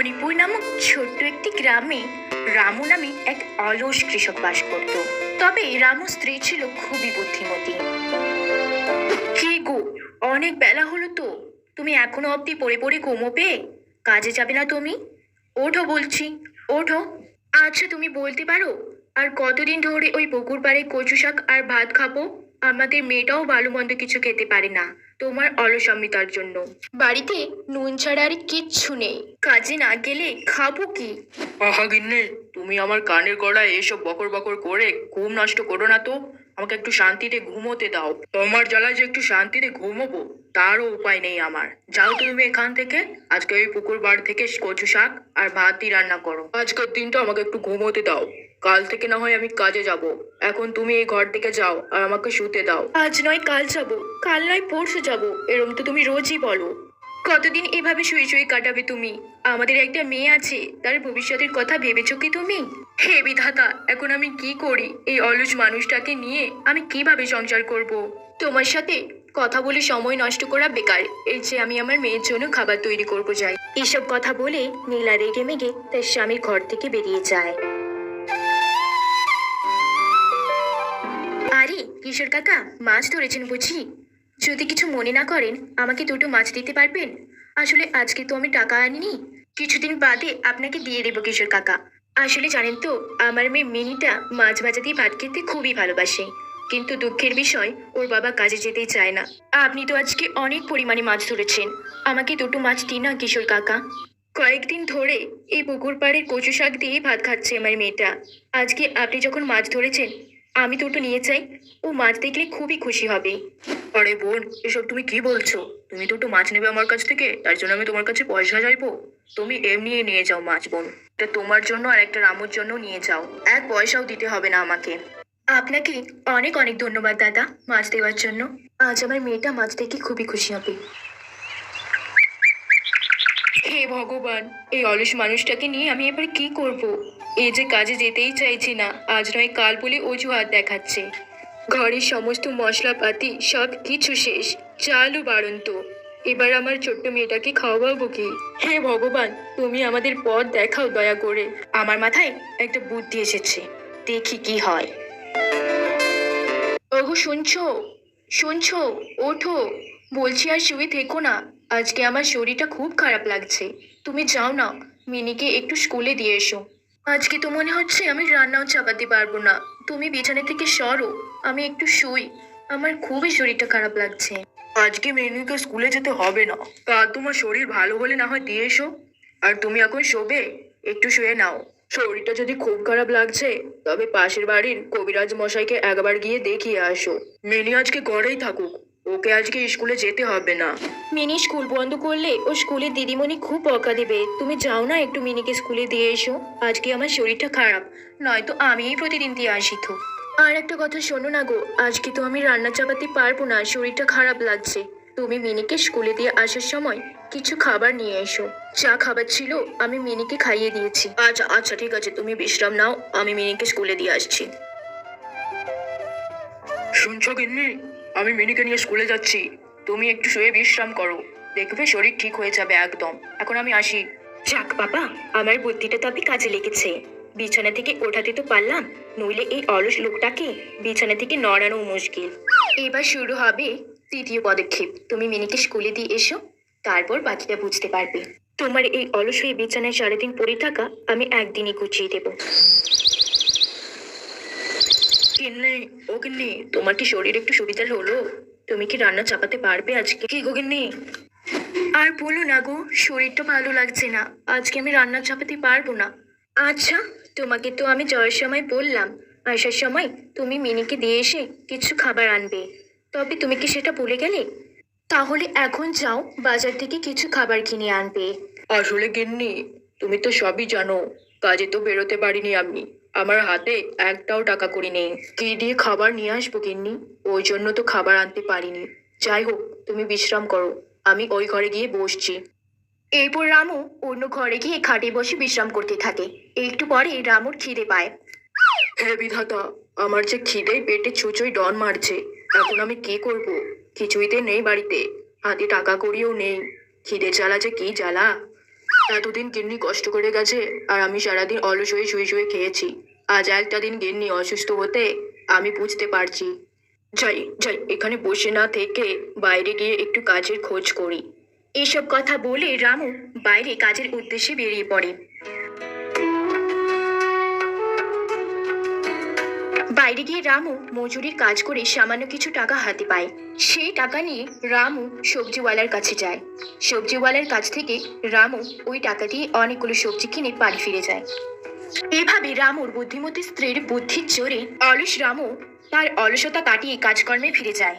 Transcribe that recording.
মণিপুর নামক ছোট্ট একটি গ্রামে রামু নামে এক অলস কৃষক বাস করত। তবে রামু স্ত্রী ছিল খুবই বুদ্ধিমতী। কি গো, অনেক বেলা হলো তো, তুমি এখনো অবধি পড়ে পড়ে ঘুমোবে? কাজে যাবে না তুমি? ওঠো বলছি, ওঠো। আচ্ছা তুমি বলতে পারো, আর কতদিন ধরে ওই পুকুর পাড়ে কচু শাক আর ভাত খাবো? আমাদের মেয়েটাও ভালো মন্দ কিছু খেতে পারে না তোমার অলসমিতার জন্য। বাড়িতে নুন ছাড়া আর কিচ্ছু নেই, কাজে না গেলে খাবো কি? আহা গিন্নি, তুমি আমার কানের গড়ায় এসব বকর বকর করে ঘুম নষ্ট করো না তো। আমাকে একটু শান্তিতে ঘুমোতে দাও। তোমার জ্বালায় যে একটু শান্তিতে ঘুমোবো তারও উপায় নেই আমার। যাও তুমি এখান থেকে। আজকে ওই পুকুর বাড়ি থেকে কচু শাক আর ভাতই রান্না করো। আজকের দিনটা আমাকে একটু ঘুমোতে দাও। কাল থেকে না হয় আমি কাজে যাব। এখন তুমি এই ঘর থেকে যাও আর আমাকে শুতে দাও। আজ নয় কাল যাবো, কাল নয় পরশু যাবো, এরম তো তুমি রোজই বলো। কতদিন এভাবে শুয়ে শুয়ে কাটাবে তুমি? আমাদের একটা মেয়ে আছে, তার ভবিষ্যতের কথা ভেবেছো কি তুমি? হে বিধাতা, এখন আমি কি করি? এই অলস মানুষটাকে নিয়ে আমি কিভাবে সংসার করব? তোমার সাথে কথা বলে সময় নষ্ট করা বেকার। এই যে আমি আমার মেয়ের জন্য খাবার তৈরি করবো যাই। এসব কথা বলে নীলা রেগে মেগে তার স্বামীর ঘর থেকে বেরিয়ে যায়। আরে কিশোর কাকা, মাছ ধরেছেন বুঝি? যদি কিছু মনে না করেন আমাকে দুটো মাছ দিতে পারবেন? আসলে আজকে তো আমি টাকা আনিনি, কিছুদিন বাদে আপনাকে দিয়ে দেবো কিশোর কাকা। আসলে জানেন তো, আমার মেয়ে মিনিটা মাছ ভাজা দিয়ে ভাত খেতে খুবই ভালোবাসে, কিন্তু দুঃখের বিষয় ওর বাবা কাজে যেতেই চায় না। আপনি তো আজকে অনেক পরিমাণে মাছ ধরেছেন, আমাকে দুটো মাছ দিন না কিশোর কাকা। কয়েকদিন ধরে এই পুকুর পাড়ের কচু শাক দিয়ে ভাত খাচ্ছে আমার মেয়েটা। আজকে আপনি যখন মাছ ধরেছেন, আমি দুটো নিয়ে চাই, ও মাছ দেখলে খুবই খুশি হবে। আরে বোন, এসব তুমি কি বলছো? তুমি দুটো মাছ নেবে আমার কাছ থেকে, তার জন্য আমি তোমার কাছে পয়সা চাইবো? তুমি এমনি নিয়ে যাও মাছ বোন। এটা তোমার জন্য আর একটা রামুর জন্য নিয়ে যাও। এক পয়সাও দিতে হবে না আমাকে। আপনাকে অনেক অনেক ধন্যবাদ দাদা মাছ দেওয়ার জন্য। আজ আমার মেয়েটা মাছ দেখে খুবই খুশি হবে। হে ভগবান, এই অলস মানুষটাকে নিয়ে আমি এবার কি করব? এই যে কাজে যেতেই চাইছি না, আজ নয় কাল বলে অজুহাত দেখাচ্ছে। ঘরের সমস্ত মশলাপাতি সব কিছু শেষ, চালও বাড়ন্ত। এবার আমার ছোট্ট মেয়েটাকে খাওয়াবো কি? হে ভগবান, তুমি আমাদের পথ দেখাও দয়া করে। আমার মাথায় একটা বুদ্ধি এসেছে, দেখি কি হয়। ওগো শুনছো, শুনছো? ওঠো বলছি, আর শুয়ে থেকো না। আজকে আমার শরীরটা খুব খারাপ লাগছে, তুমি যাও না, মিনিকে একটু স্কুলে দিয়ে এসো। আজকে তো মনে হচ্ছে আমি রান্নাও চাপাতে পারবো না। তুমি বিছানা থেকে সরো, আমি একটু শুই, আমার খুবই শরীরটা খারাপ লাগছে। আজকে মেনুকে স্কুলে যেতে হবে না। কাল তোমার শরীর ভালো হলে না হয় দিয়ে এসো। আর তুমি এখন শোবে, একটু শুয়ে নাও। শরীরটা যদি খুব খারাপ লাগছে তবে পাশের বাড়ির কবিরাজ মশাইকে একবার গিয়ে দেখিয়ে আসো। মিনি আজকে ঘরেই থাকুক, ওকে আজকে স্কুলে যেতে হবে না। মিনি স্কুল বন্ধ করলে ও স্কুলের দিদিমণি খুব বকা দেবে। তুমি যাও না, একটু মিনিকে স্কুলে দিয়ে এসো। আজকে আমার শরীরটা খারাপ, নয়তো আমিই প্রতিদিন দিয়ে আসি তো। আর একটা কথা শোনো না গো, আজকে তো আমি রান্না চাপাতে পারবো না, শরীরটা খারাপ লাগছে। তুমি মিনিকে স্কুলে দিয়ে আসার সময় কিছু খাবার নিয়ে এসো। যা খাবার ছিল আমি মিনিকে খাইয়ে দিয়েছি। আচ্ছা আচ্ছা ঠিক আছে, তুমি বিশ্রাম নাও, আমি মিনিকে স্কুলে দিয়ে আসছি। শুনছো গিন্নি, আমি মিনিকে নিয়ে স্কুলে যাচ্ছি। তুমি একটু শুয়ে বিশ্রাম করো, দেখবে শরীর ঠিক হয়ে যাবে একদম। এখন আমি আসি। যাক বাবা, আমার বুদ্ধিটা তবে কাজে লেগেছে। বিছানা থেকে ওঠাতে তো পারলাম, নইলে এই অলস লোকটাকে বিছানা থেকে নড়ানো মুশকিল। এবার শুরু হবে তৃতীয় পদক্ষেপ। তুমি মিনিকে স্কুলে দিয়ে এসো, তারপর বাকিটা বুঝতে পারবে। তোমার এই অলস হয়ে বিছানায় সারাদিন পড়ে থাকা আমি একদিনই গুছিয়ে দেবো। গিন্নি, ও গিন্নি, তোমার কি শরীর একটু সুবিধার হলো? তুমি কি রান্না চাপাতে পারবে আজকে? কি গো গিন্নি? আর বলো না গো, শরীরটা ভালো লাগছে না, আজকে আমি রান্না চাপাতে পারবো না। আচ্ছা, তোমাকে তো আমি যাওয়ার সময় বললাম আসার সময় তুমি মিনিকে দিয়ে এসে কিছু খাবার আনবে, তবে তুমি কি সেটা ভুলে গেলে? তাহলে এখন যাও, বাজার থেকে কিছু খাবার কিনে আনবে। আসলে গিন্নি, তুমি তো সবই জানো, কাজে তো বেরোতে পারিনি আমি। আমার হাতে একটাও টাকা কড়ি নেই, কি দিয়ে খাবার নিয়ে আসবো গিন্নি? ওই জন্য তো খাবার আনতে পারিনি। যাই হোক, তুমি বিশ্রাম করো, আমি ওই ঘরে গিয়ে বসছি। এরপর রামু অন্য ঘরে গিয়ে খাটে বসে বিশ্রাম করতে থাকে। একটু পরে রামুর খিদে পায়। হে বিধাতা, আমার যে খিদে পেটে ছুঁচোই ডন মারছে। এখন আমি কি করব? কিছুইতে নেই বাড়িতে, হাতে টাকা কড়িও নেই। খিদে জ্বালা যে কি জ্বালা! এতদিন গিন্নি কষ্ট করে গেছে আর আমি সারাদিন অলস হয়ে শুয়ে শুয়ে খেয়েছি। আজ একটা দিন গিন্নি অসুস্থ হতে আমি বুঝতে পারছি। যাই যাই, এখানে বসে না থেকে বাইরে গিয়ে একটু কাজের খোঁজ করি। এসব কথা বলে রামু বাইরে কাজের উদ্দেশ্যে বেরিয়ে পড়ে। বাইরে গিয়ে রামু মজুরির কাজ করে সামান্য কিছু টাকা হাতে পায়। সেই টাকা নিয়ে রামু সবজিওয়ালার কাছে যায়। সবজিওয়ালার কাছ থেকে রামু ওই টাকা দিয়ে অনেকগুলো সবজি কিনে বাড়ি ফিরে যায়। এভাবে রামুর বুদ্ধিমতী স্ত্রীর বুদ্ধির জোরে অলস রামু তার অলসতা কাটিয়ে কাজকর্মে ফিরে যায়।